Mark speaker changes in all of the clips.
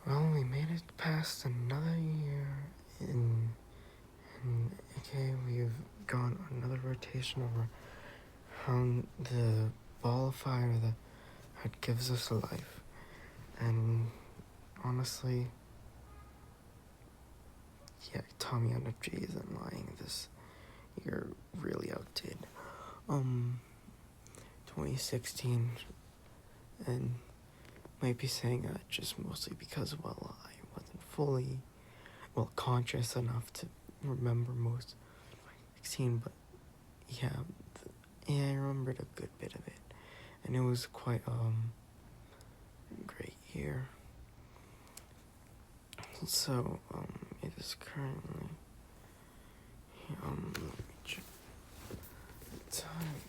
Speaker 1: Well, we made it past another year, and okay, we've gone another rotation around the ball of fire that gives us life. And honestly, yeah, Tommy NFG isn't lying. This year really outdid 2016, and might be saying that just mostly because, well, I wasn't fully, conscious enough to remember most 16, but yeah, I remembered a good bit of it, and it was quite great year. So it is currently let me check the time.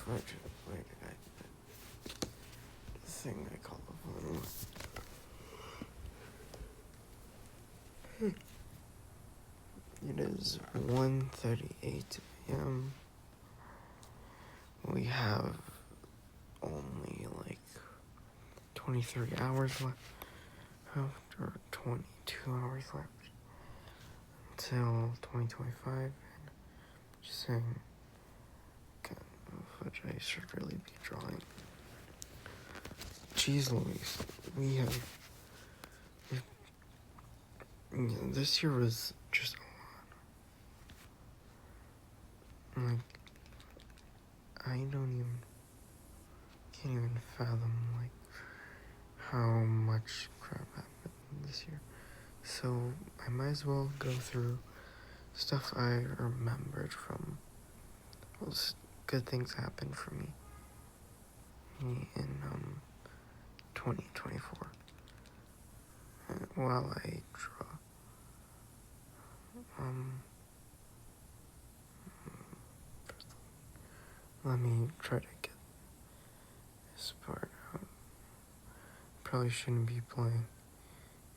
Speaker 1: Where did I put the thing I call the volume? It is 1:38 p.m. We have only like 23 hours left, or 22 hours left until 2025. And just saying, which I should really be drawing. Jeez Louise, this year was just a lot. Like, I can't even fathom, like, how much crap happened this year. So I might as well go through stuff I remembered from, good things happened for me in 2024. While I draw, let me try to get this part out. Probably shouldn't be playing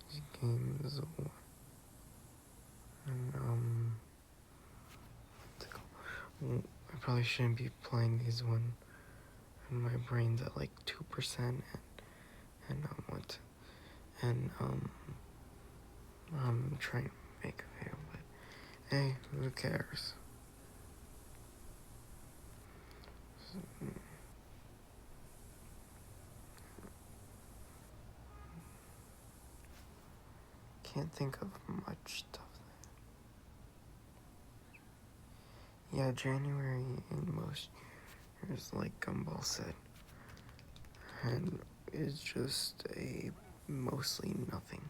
Speaker 1: these games. And I probably shouldn't be playing these when my brain's at like 2% and I'm trying to make a video, but hey, who cares? Can't think of much stuff. Yeah, January in most years, like Gumball said, and is just a mostly nothing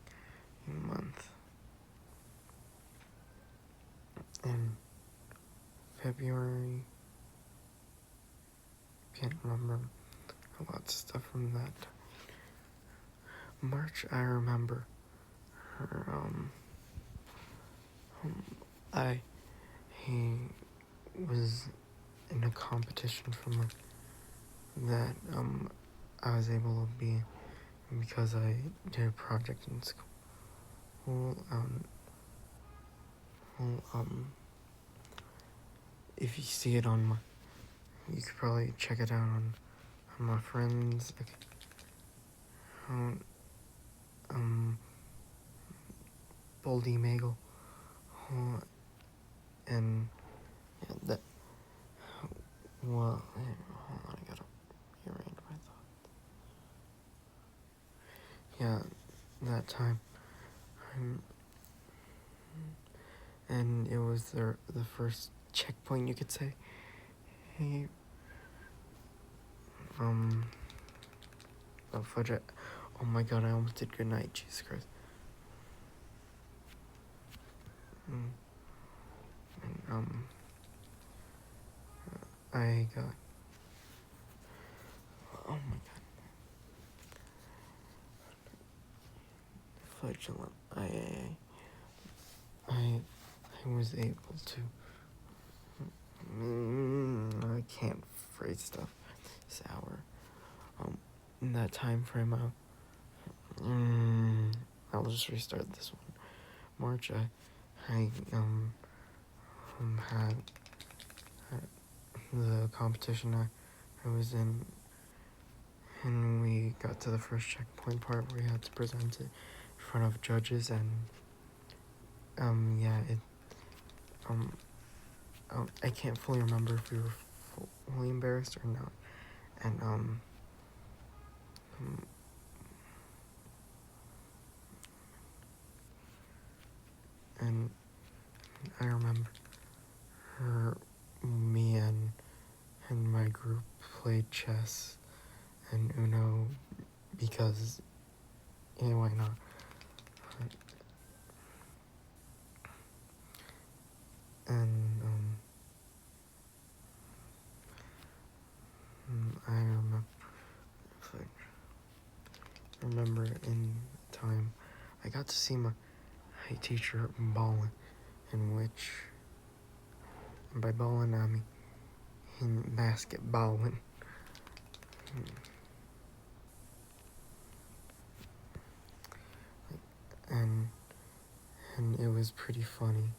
Speaker 1: month. And February, can't remember a lot of stuff from that. March, I remember her, he was in a competition from her that, I was able to be in because I did a project in school, if you see it on you could probably check it out on my friends, account, Boldy Magel, and yeah, that, well, hold on, I gotta rearrange my thoughts. Yeah, that time, and it was the first checkpoint, you could say. Hey, fudge it. Oh my god, I almost did good night, Jesus Christ. And, I got, oh my god, flagellant. I was able to, I can't phrase stuff sour. In that time frame, I'll just restart this one. March, I had the competition I was in, And we got to the first checkpoint part where we had to present it in front of judges, and yeah, I can't fully remember if we were fully embarrassed or not. And um, and I remember me and my group played chess and Uno because, yeah, why not? And I remember in time I got to see my teacher ballin', in which, and by ballin' I mean in basketballin'. and and it was pretty funny.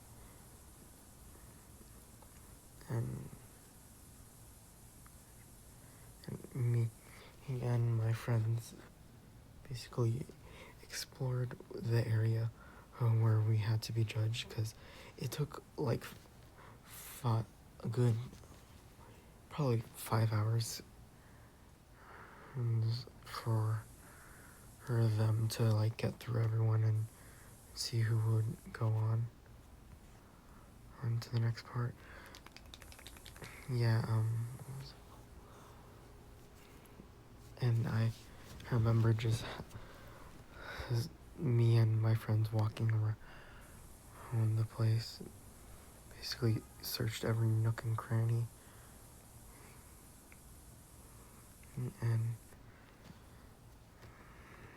Speaker 1: And me and my friends basically explored the area where we had to be judged, because it took like a good probably 5 hours for them to like get through everyone and see who would go on to the next part. Yeah, and I remember just me and my friends walking around the place, basically searched every nook and cranny,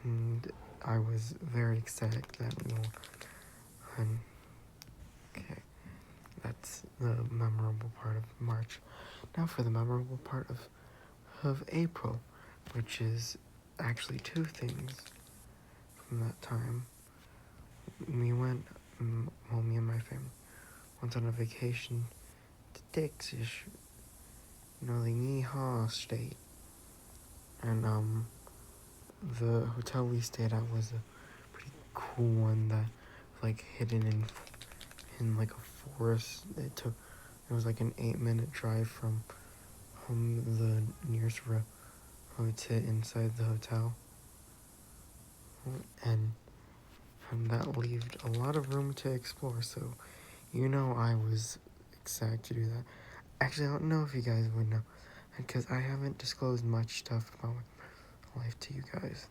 Speaker 1: and I was very ecstatic that we won. And okay, that's the memorable part of March. Now for the memorable part of April, which is actually two things from that time. We went, well, me and my family went on a vacation to Texas, the Yeehaw state. And the hotel we stayed at was a pretty cool one that like hidden in like a forest. It was like an 8-minute drive from the nearest road to inside the hotel, and that left a lot of room to explore. So I was excited to do that. Actually, I don't know if you guys would know, because I haven't disclosed much stuff about my life to you guys.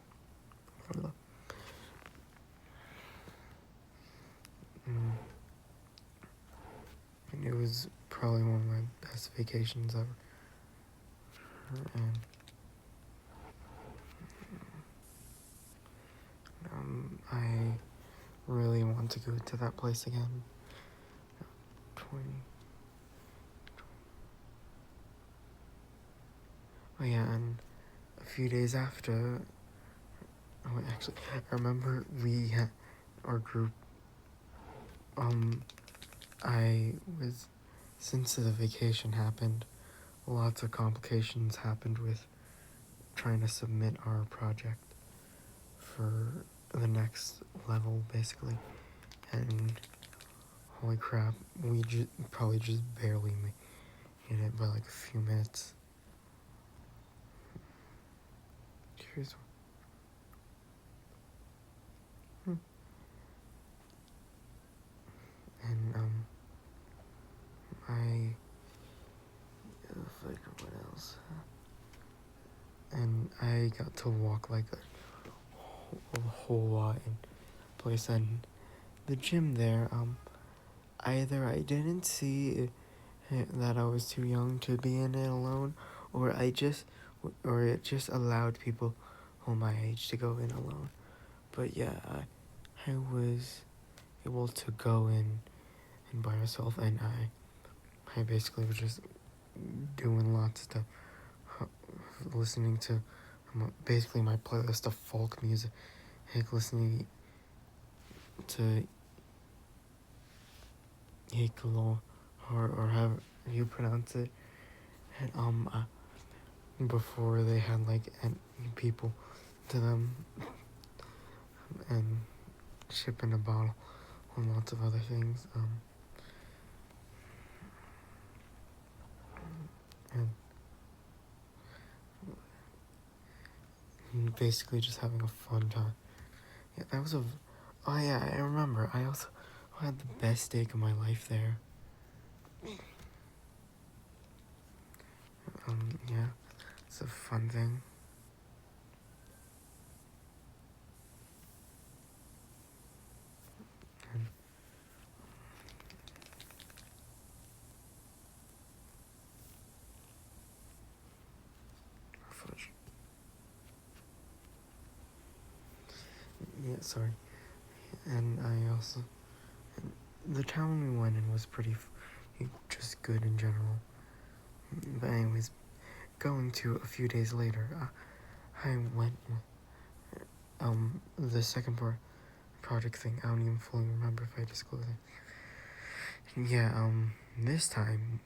Speaker 1: And it was probably one of my best vacations ever. And I really want to go to that place again. 20. Oh yeah, and a few days after, actually, I remember we had our group. Since the vacation happened, lots of complications happened with trying to submit our project for the next level, basically. And holy crap, we probably just barely made it by like a few minutes. Here's one. And what else? And I got to walk like a whole lot in place, and the gym there, either I didn't see that I was too young to be in it alone, or it just allowed people my age to go in alone. But yeah, I was able to go in by myself, and I basically was just doing lots of stuff, listening to basically my playlist of folk music, like listening to Yekalo, or however you pronounce it, and before they had like people to them and ship in a bottle and lots of other things. And basically just having a fun time. Yeah, that was a. Oh yeah, I remember. I also had the best steak of my life there. Yeah, it's a fun thing. And fudge. Yeah, sorry. And I also, the town we went in was pretty, just good in general. But anyways, going to a few days later, I went, the second project thing, I don't even fully remember if I disclosed it. Yeah, this time,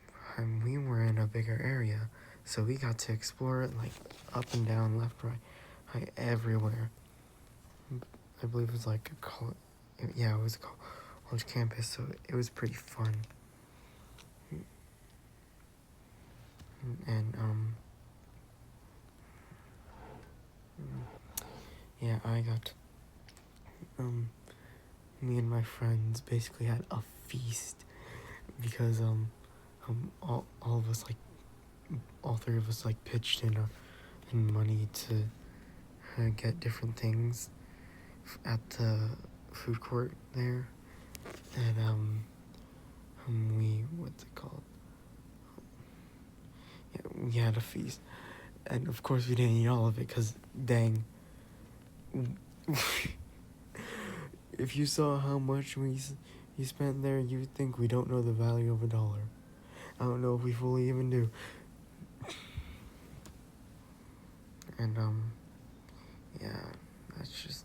Speaker 1: we were in a bigger area, so we got to explore it, like, up and down, left, right, everywhere. I believe it was like it was a college campus, so it was pretty fun. And, yeah, me and my friends basically had a feast because, all of us, like, all three of us, like, pitched in money to get different things at the food court there. And, what's it called? Yeah, we had a feast. And of course we didn't eat all of it because, dang. If you saw how much we spent there, you'd think we don't know the value of $1. I don't know if we fully even do. And, yeah, that's just...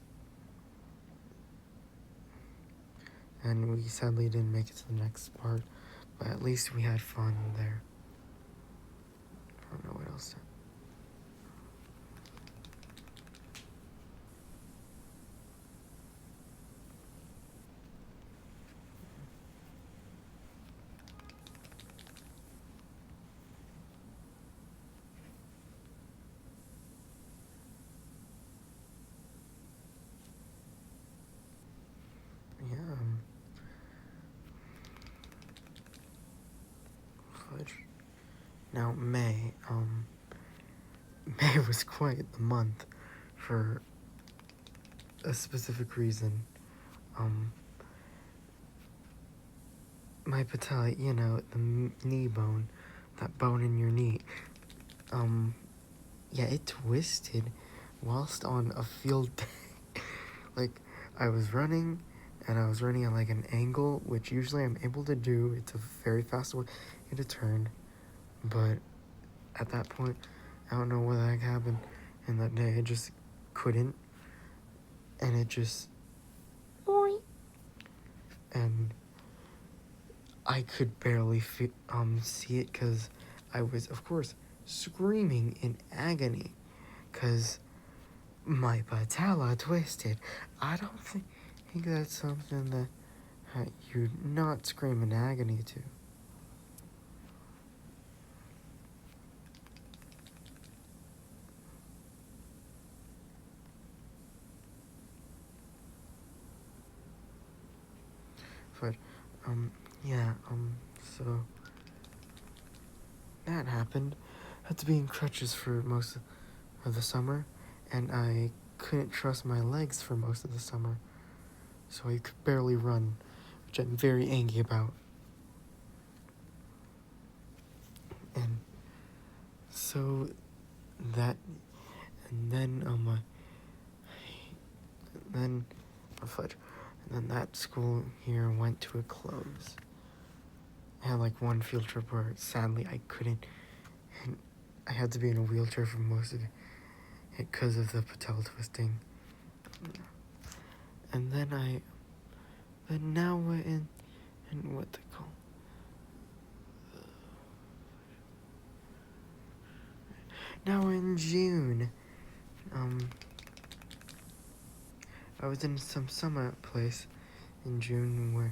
Speaker 1: And we sadly didn't make it to the next part, but at least we had fun there. I don't know what else to... Yeah, fudge. Now, May was quite the month for a specific reason. My patella, the knee bone, that bone in your knee, yeah, it twisted whilst on a field day. Like, I was running, and I was running at, like, an angle, which usually I'm able to do. It's a very fast way to turn, but at that point, I don't know what the heck happened, and that day I just couldn't, and it just... And I could barely see it, because I was, of course, screaming in agony, because my patella twisted. I don't think that's something that you not scream in agony to. But, yeah, so that happened. I had to be in crutches for most of the summer, and I couldn't trust my legs for most of the summer, so I could barely run, which I'm very angry about. And so that, and then, then, fudge, and then that school here went to a close. I had like one field trip where sadly I couldn't, and I had to be in a wheelchair for most of it because of the patella twisting. And then now we're in what they call, Now in June, I was in some summer place in June where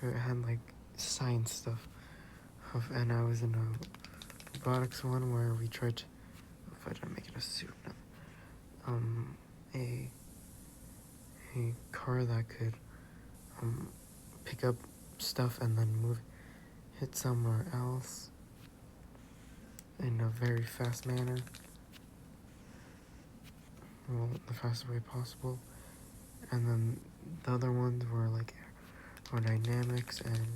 Speaker 1: it had like science stuff, and I was in a robotics one where we tried to, if I didn't make it a suit, a car that could pick up stuff and then hit somewhere else in a very fast manner. Well, the fastest way possible. And then the other ones were like aerodynamics, and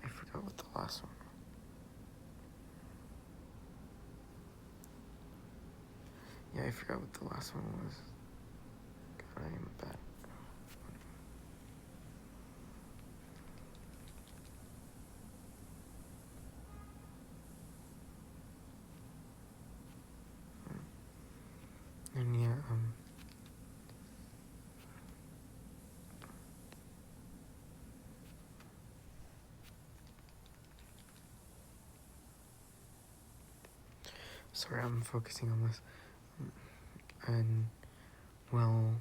Speaker 1: I forgot what the last one. Yeah, I forgot what the last one was. God, I am bad. And yeah, sorry, I'm focusing on this. And, well,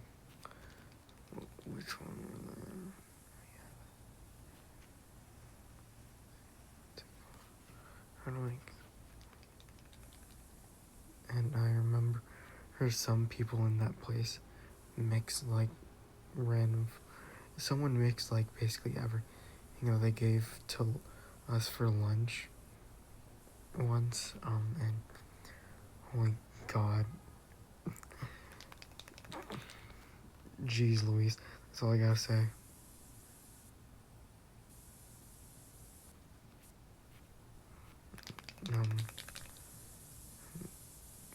Speaker 1: which one were the... How do I... And I remember some people in that place mix like random... Someone mixed like basically everything they gave to us for lunch once, and holy God. Jeez Louise, that's all I gotta say.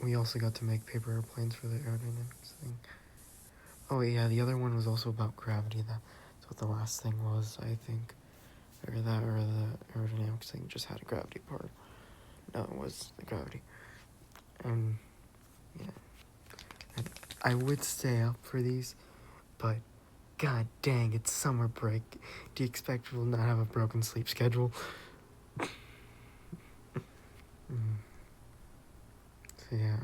Speaker 1: We also got to make paper airplanes for the aerodynamics thing. Oh yeah, the other one was also about gravity. That's what the last thing was, I think. Or the aerodynamics thing just had a gravity part. No, it was the gravity. And yeah. And I would stay up for these, but god dang, it's summer break. Do you expect we'll not have a broken sleep schedule? So yeah,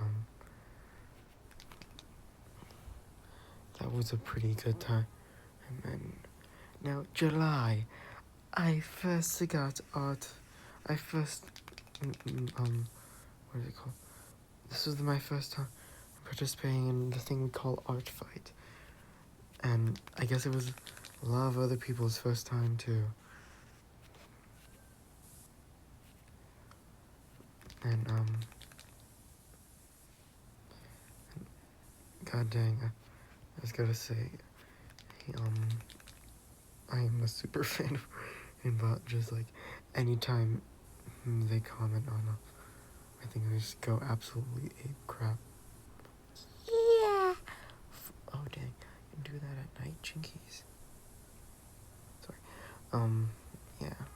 Speaker 1: that was a pretty good time. And then, now July, I first got art. What is it called? This was my first time participating in the thing we call Art Fight. And I guess it was a lot of other people's first time too. And, god dang, I just gotta say, I am a super fan of Rainbot. Just like, anytime they comment on I think I just go absolutely ape crap. Yeah! Oh dang, I can do that at night, Jinkies. Sorry. Yeah.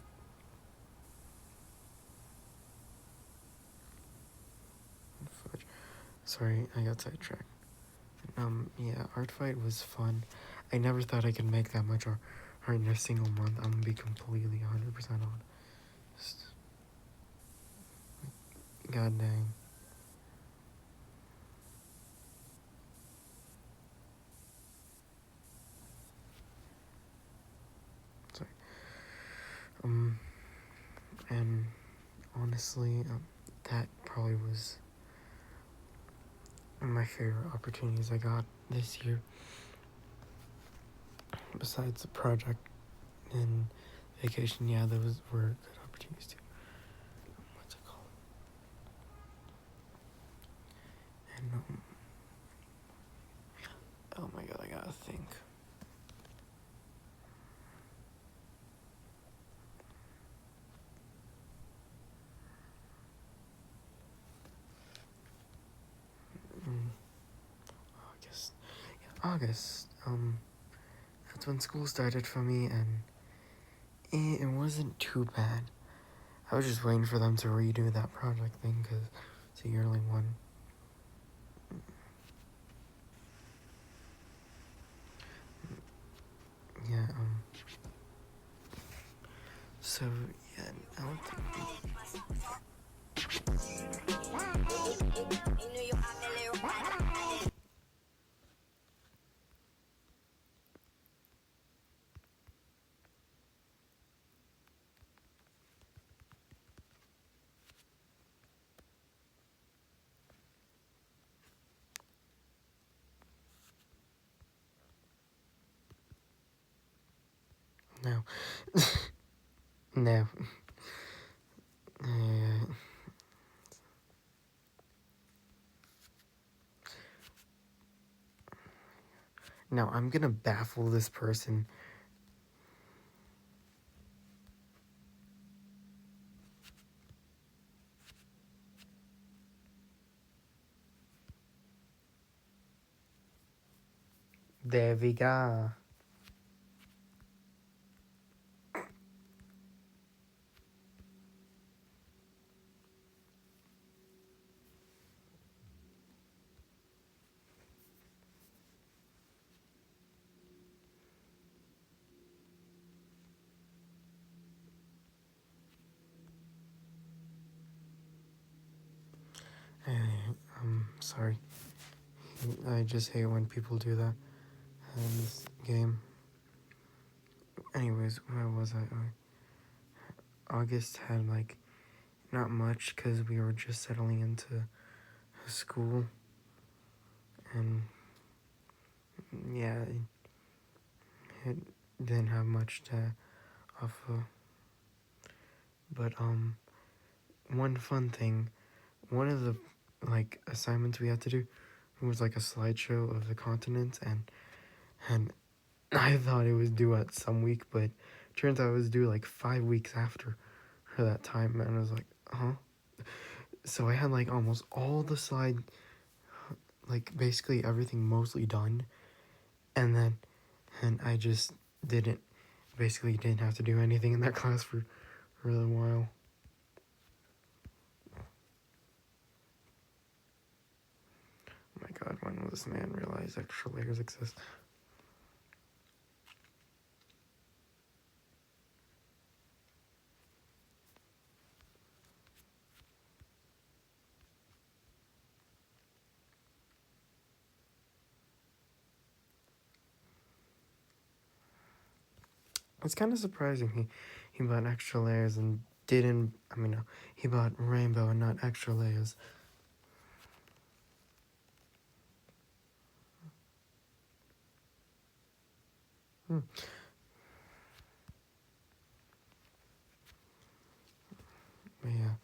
Speaker 1: Fudge. Sorry, I got sidetracked. Yeah, Art Fight was fun. I never thought I could make that much art in a single month. I'm gonna be completely 100% honest. God dang. Sorry. And honestly, that probably was one of my favorite opportunities I got this year. Besides the project and vacation, yeah, those were good opportunities too. What's it called? And oh my god, I gotta think. August. That's when school started for me, and it wasn't too bad. I was just waiting for them to redo that project thing, because it's a yearly one. Yeah, so, yeah, I don't think... No. No. Uh, now I'm gonna baffle this person. There we go. Sorry. I just hate when people do that in this game. Anyways, where was I? August had like not much because we were just settling into school, and yeah, it didn't have much to offer. But one fun thing, one of the like assignments we had to do was like a slideshow of the continents, and I thought it was due at some week, but turns out it was due like 5 weeks after that time, and I was like, huh? So I had like almost all the slide, like basically everything mostly done, and I just didn't have to do anything in that class for a while. Oh my god, when will this man realize extra layers exist? It's kind of surprising he bought extra layers and didn't, I mean, no, he bought rainbow and not extra layers. Hmm. But yeah,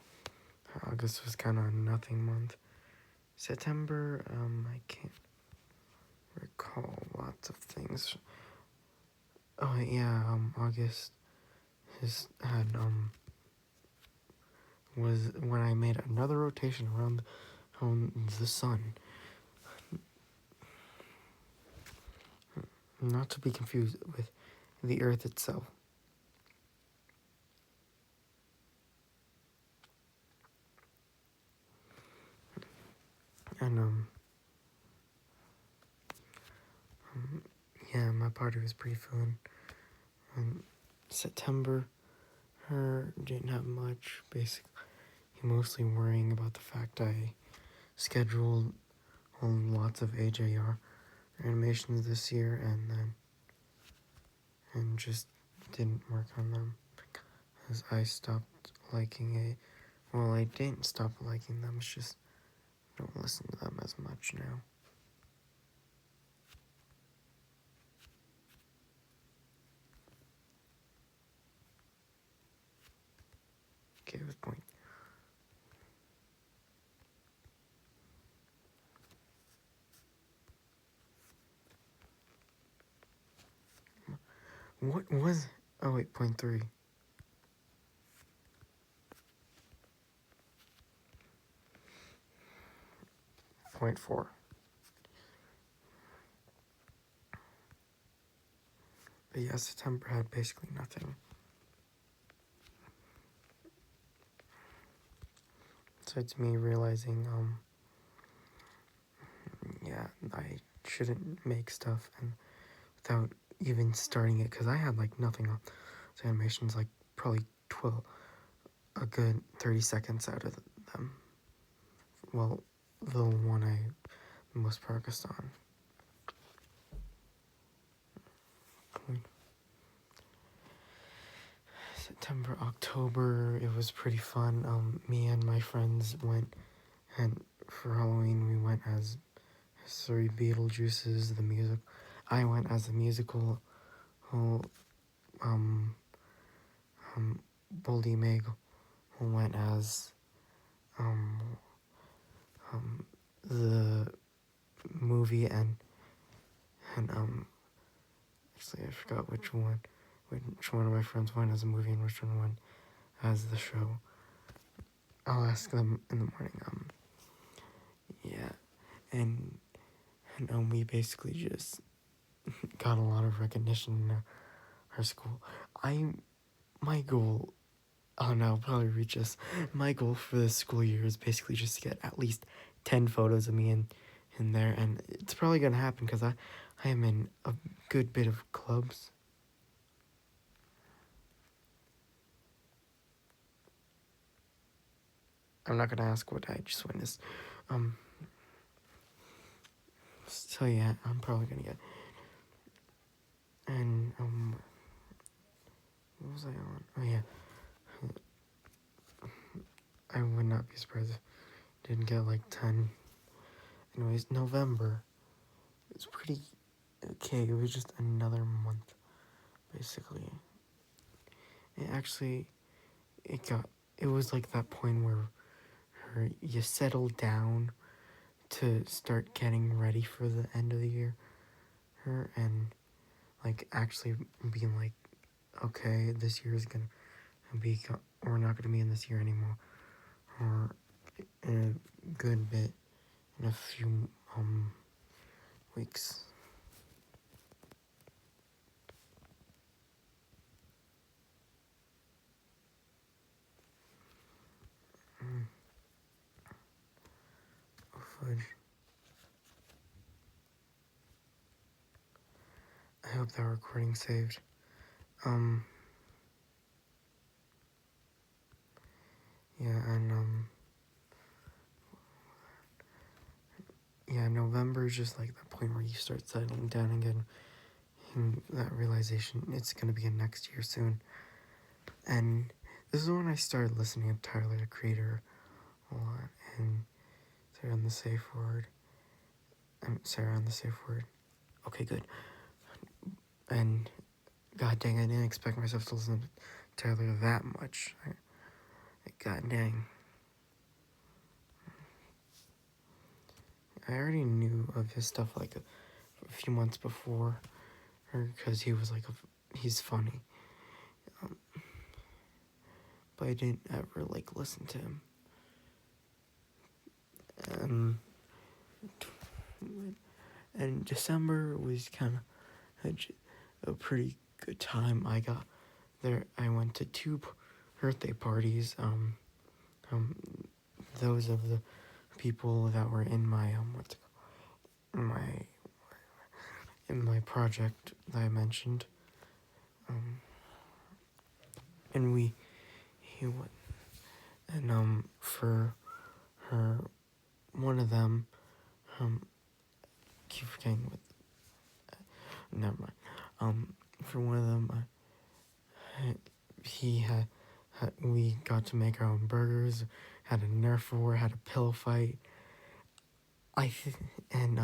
Speaker 1: August was kind of a nothing month. September, I can't recall lots of things. Oh yeah, August was when I made another rotation around the sun. Not to be confused with the Earth itself. And yeah, my party was pretty fun. September, her didn't have much. Basically, mostly worrying about the fact I scheduled lots of AJR animations this year, and just didn't work on them as I stopped liking it. Well, I didn't stop liking them. It's just don't listen to them as much now. Okay, it was point. What was? Oh wait, point 3. Point 4. But yeah, September had basically nothing. So it's me realizing, yeah, I shouldn't make stuff and without even starting it, because I had like nothing on the animations, like probably 12, a good 30 seconds out of them. Well, the one I most focused on. September, October, it was pretty fun. Me and my friends went, and for Halloween we went as 3 Beetlejuices, the music. I went as the musical Boldy Meg went as the movie and actually I forgot which one of my friends went as a movie and which one went as the show. I'll ask them in the morning. Yeah, and we basically just got a lot of recognition in our school. My goal, oh no, I'll probably reach this. My goal for this school year is basically just to get at least 10 photos of me in there, and it's probably gonna happen because I am in a good bit of clubs. I'm not gonna ask what I just witnessed. So yeah, I'm probably gonna get. And what was I on? Oh yeah, I would not be surprised if I didn't get like 10. Anyways, November. It's pretty okay. It was just another month, basically. It was like that point where you settle down to start getting ready for the end of the year, and like actually being like, okay, this year is gonna be, we're not gonna be in this year anymore, or in a good bit, in a few weeks. Oh, fudge. I hope that recording saved. Yeah, and yeah, November is just like that point where you start settling down again, and that realization it's gonna be a next year soon. And this is when I started listening to Tyler the Creator a lot, and Sarah on the Safe Word. Sarah on the Safe Word. Okay, good. And god dang, I didn't expect myself to listen to Tyler that much. God dang. I already knew of his stuff like a few months before, because he was like, he's funny. But I didn't ever like listen to him. And December was kind of a pretty good time. I got there. I went to 2 birthday parties. Those of the people that were in my in my project that I mentioned. And he went, and for her, one of them, keep forgetting what. Never mind. For one of them, we got to make our own burgers, had a Nerf war, had a pillow fight. And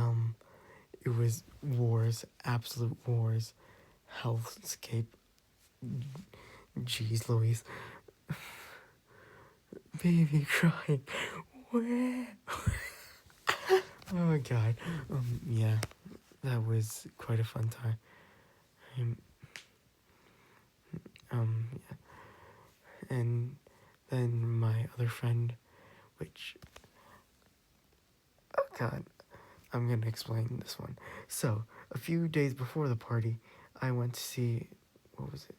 Speaker 1: it was wars, absolute wars, hellscape. Jeez Louise. Baby crying. Where? Oh my god. Yeah, that was quite a fun time. Yeah. And then my other friend, which, oh god, I'm gonna explain this one. So, a few days before the party, I went to see, what was it?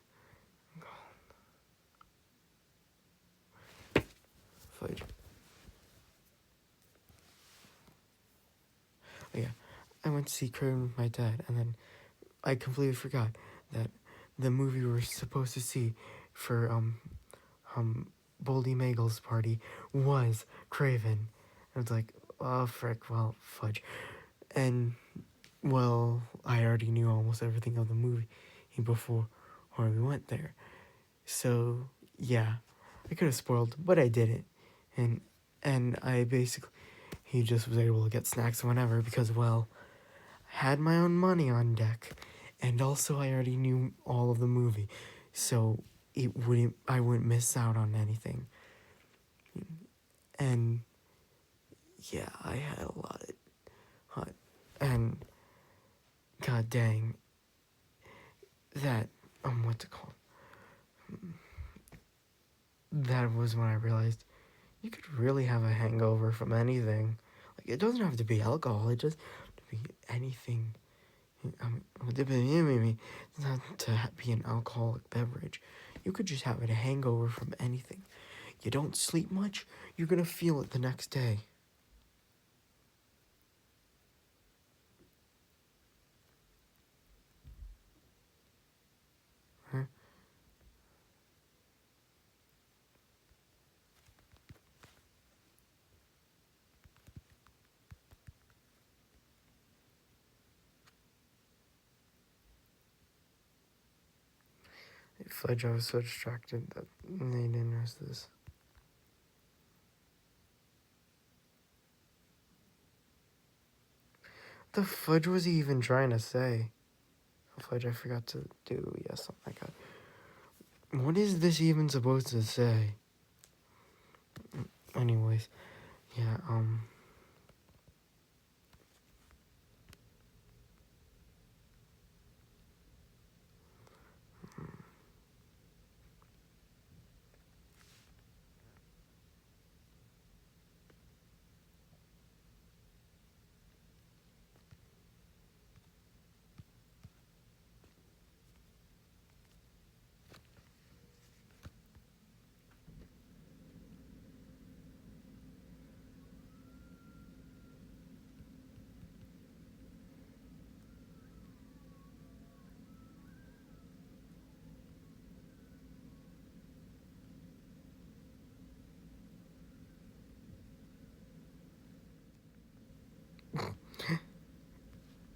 Speaker 1: Fudge. Oh yeah, I went to see Craven with my dad, and then I completely forgot that the movie we were supposed to see for Boldy Magel's party was Craven. I was like, oh frick, well, fudge. And well, I already knew almost everything of the movie before we went there. So yeah, I could have spoiled, but I didn't. And I basically, he just was able to get snacks whenever because, well, I had my own money on deck. And also I already knew all of the movie, so I wouldn't miss out on anything. And yeah, I had a lot of hot, and god dang, that what's it called? That was when I realized you could really have a hangover from anything. Like, it doesn't have to be alcohol, it just to be anything. It doesn't have to be an alcoholic beverage. You could just have a hangover from anything. You don't sleep much, you're gonna feel it the next day. Huh? Fudge, I was so distracted that they didn't notice this. The fudge was he even trying to say? Fudge, I forgot to do. Yes, oh my god. What is this even supposed to say? Anyways, yeah,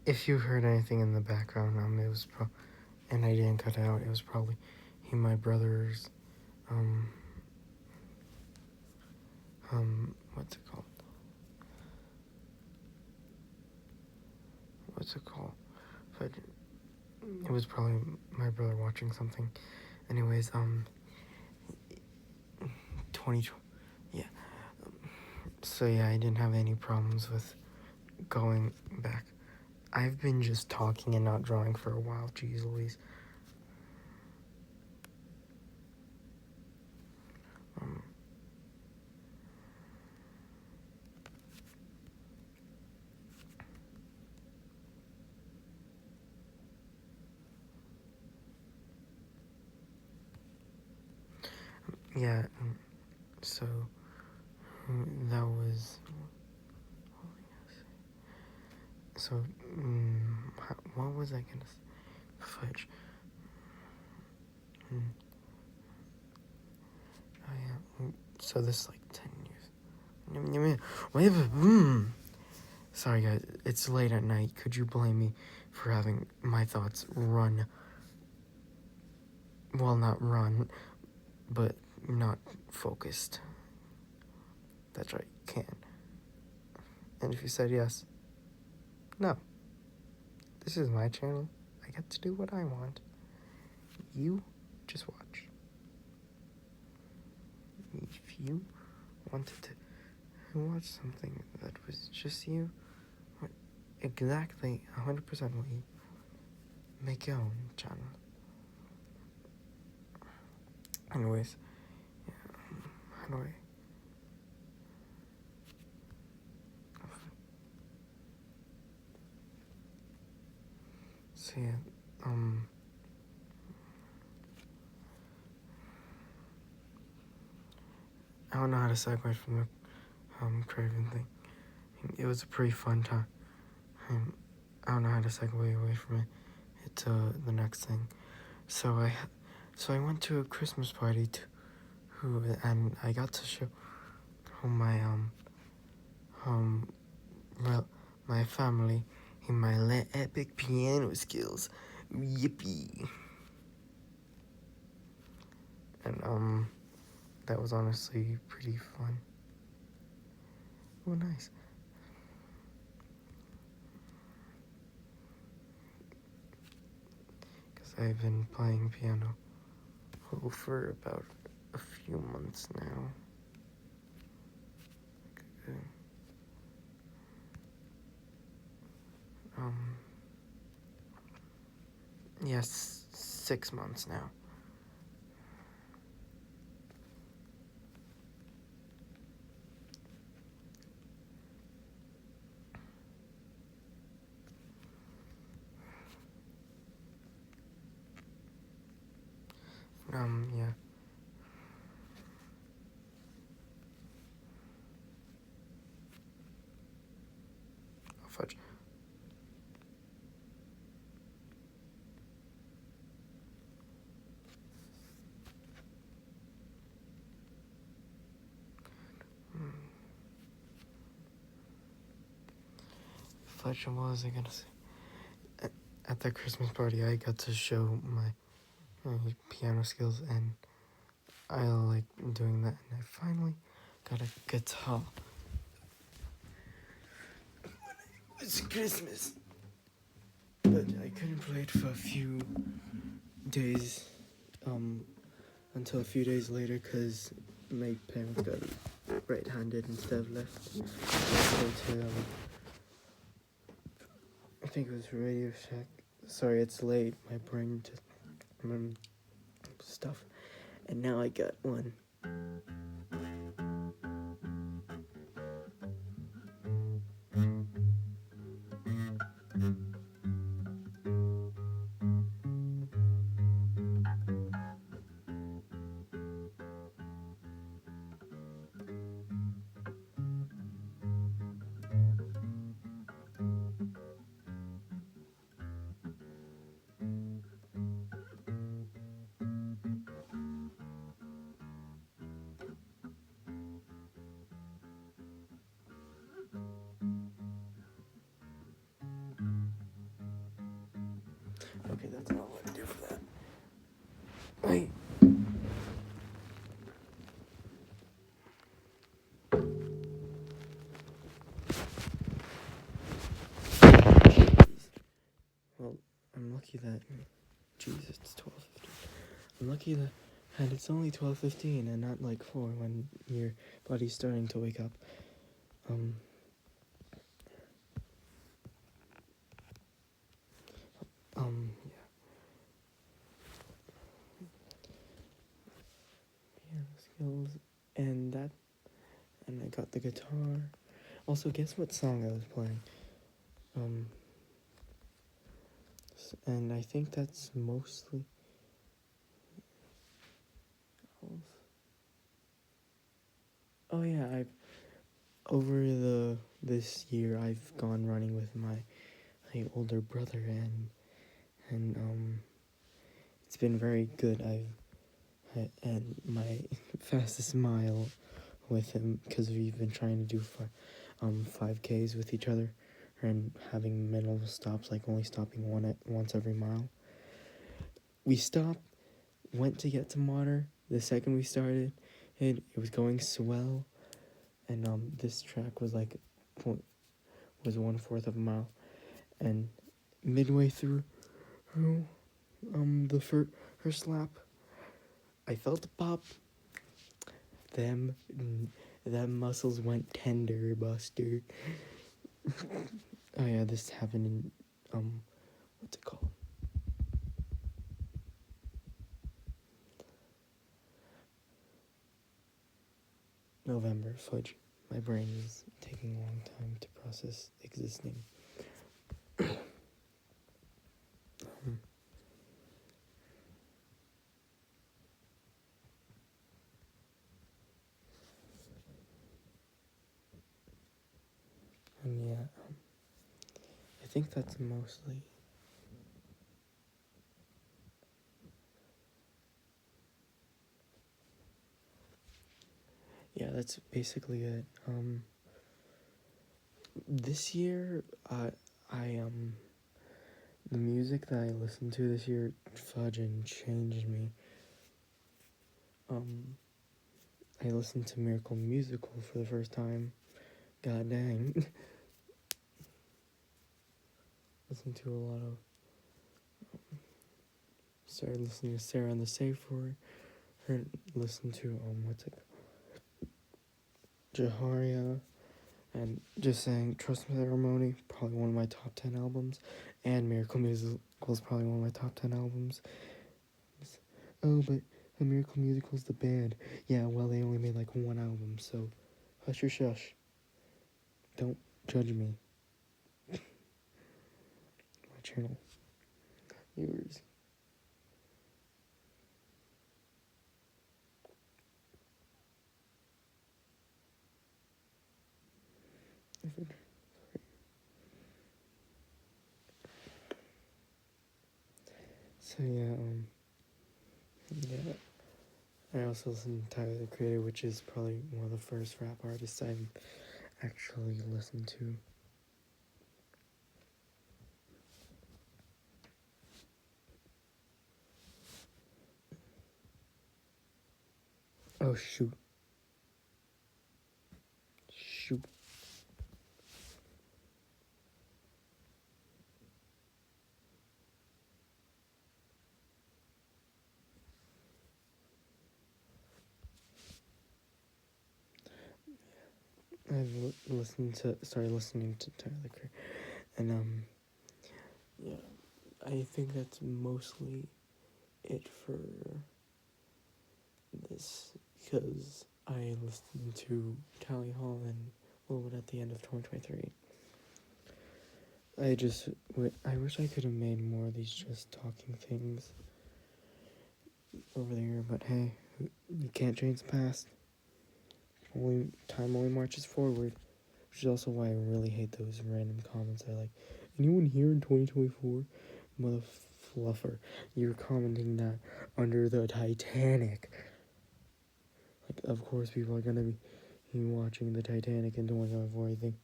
Speaker 1: if you heard anything in the background, it was and I didn't cut it out, it was probably my brother's, what's it called? What's it called? But it was probably my brother watching something. Anyways, 20, yeah. So yeah, I didn't have any problems with going back. I've been just talking and not drawing for a while. Jeez Louise. Yeah. So that was. So what was I gonna say? Fudge. Oh yeah. So this is like 10 years. Sorry guys, it's late at night. Could you blame me for having my thoughts run? Well, not run, but not focused. That's right, can. And if you said yes, no. This is my channel. I get to do what I want. You just watch. If you wanted to watch something that was just you, exactly 100% what you make your own channel. Anyways, yeah, how do I? So yeah, I don't know how to segue from the Craven thing. It was a pretty fun time. I don't know how to segue away from it. It's the next thing. So I went to a Christmas party and I got to show my well, my family in my epic piano skills. Yippee! And that was honestly pretty fun. Oh, nice. I've been playing piano for about a few months now. Okay. Yes, 6 months now. Yeah. Oh, fudge. Fudge, what was I gonna say? At the Christmas party, I got to show my piano skills, and I like doing that, and I finally got a guitar. It's Christmas, but I couldn't play it for a few days, until a few days later, because my parents got right-handed instead of left. So to, I think it was Radio Shack. Sorry, it's late. My brain just stuff, and now I got one. Okay, that's all I do for that. Wait. Well, I'm lucky that. Jesus, it's 12:15. I'm lucky that it's only 12:15 and not like 4 when your body's starting to wake up. Yeah. Piano skills and that, and I got the guitar. Also, guess what song I was playing? And I think that's mostly. Oh yeah, over this year I've gone running with my older brother, and it's been very good. I've had my fastest mile with him because we've been trying to do 5Ks with each other, and having minimal stops, like only stopping once every mile. We stopped, went to get some water. The second we started, it was going swell, and this track was like 1/4 of a mile, and midway through, the first lap, I felt a pop. Them muscles went tender, Buster. Oh yeah, this happened in what's it called? November. Fudge. My brain is taking a long time to process existing. And yeah, I think that's mostly. Yeah, that's basically it. This year, the music that I listened to this year, fudging changed me. I listened to Miracle Musical for the first time. God dang. Listened to a lot of started listening to Sarah and the Safe Word. Listened to what's it called? Jaharia, and just saying Trust Ceremony, probably one of my top 10 albums, and Miracle Musical is probably one of my top 10 albums. Oh, but the Miracle Musical's the band. Yeah, well, they only made like one album, so hush your shush. Don't judge me. My channel. Yours. So yeah. I also listen to Tyler the Creator, which is probably one of the first rap artists I've actually listened to. Oh shoot. Started listening to Tyler the Creator, and yeah, I think that's mostly it for this, because I listened to Tally Hall and Willwood at the end of 2023. I wish I could have made more of these just talking things over the year, but hey, you can't change the past. Time only marches forward, which is also why I really hate those random comments. I like, anyone here in 2024? Mother fluffer, you're commenting that under the Titanic. Like, of course people are gonna be watching the Titanic in 2024. I think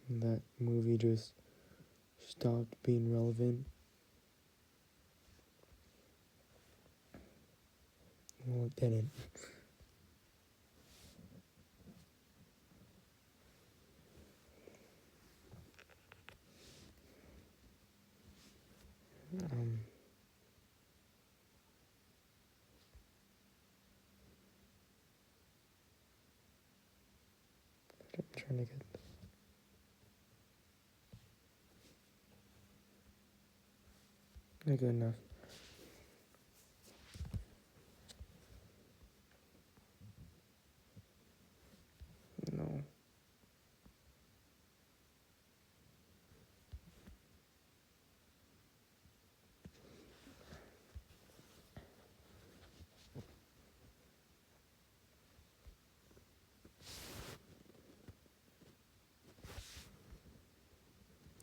Speaker 1: that movie just stopped being relevant. Well, it didn't. I'm trying to get... Not good enough. No.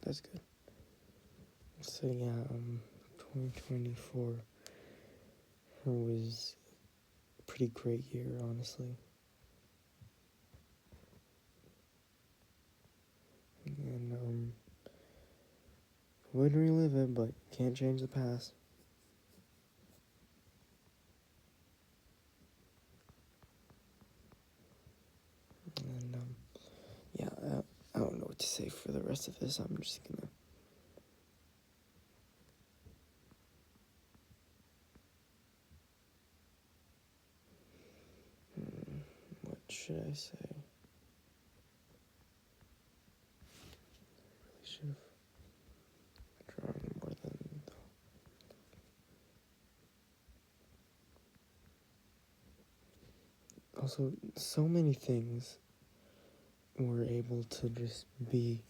Speaker 1: That's good. So yeah, 2024 was a pretty great year, honestly. And would relive it, but can't change the past. And yeah, I don't know what to say for the rest of this. I'm just gonna... what should I say? I really should have drawn more than... Also, so many things were able to just be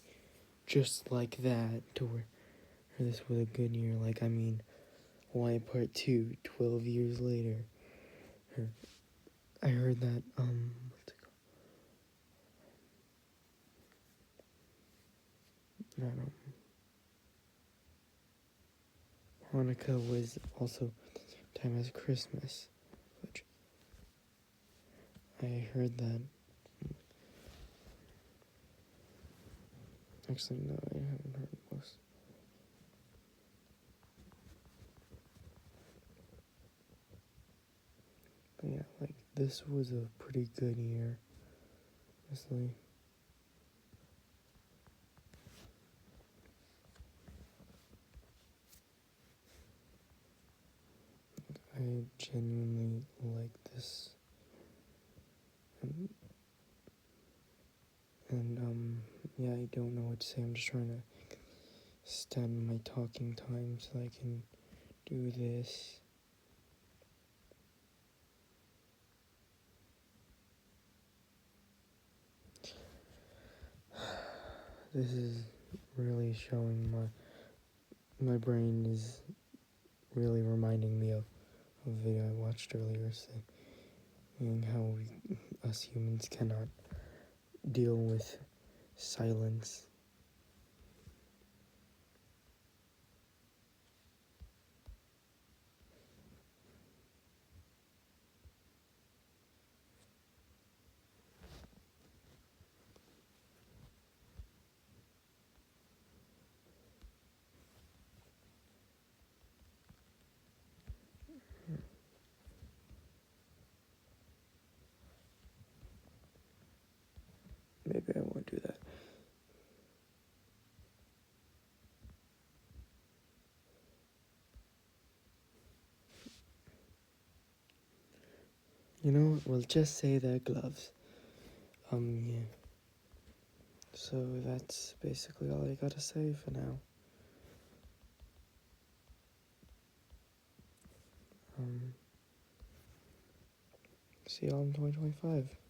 Speaker 1: just like that, to where this was a good year. Like, I mean, Hawaii Part 2, 12 years later. I heard that, what's it called? Hanukkah was also time as Christmas, which I heard that. Actually, no, I haven't heard most. But yeah, like, this was a pretty good year, honestly. genuinely like this. And yeah, I don't know what to say. I'm just trying to extend my talking time so I can do this. This is really showing my brain is really reminding me of a video I watched earlier saying how us humans cannot deal with silence. Maybe I won't do that. You know what? We'll just say they're gloves. Yeah. So that's basically all I gotta say for now. See y'all in 2025.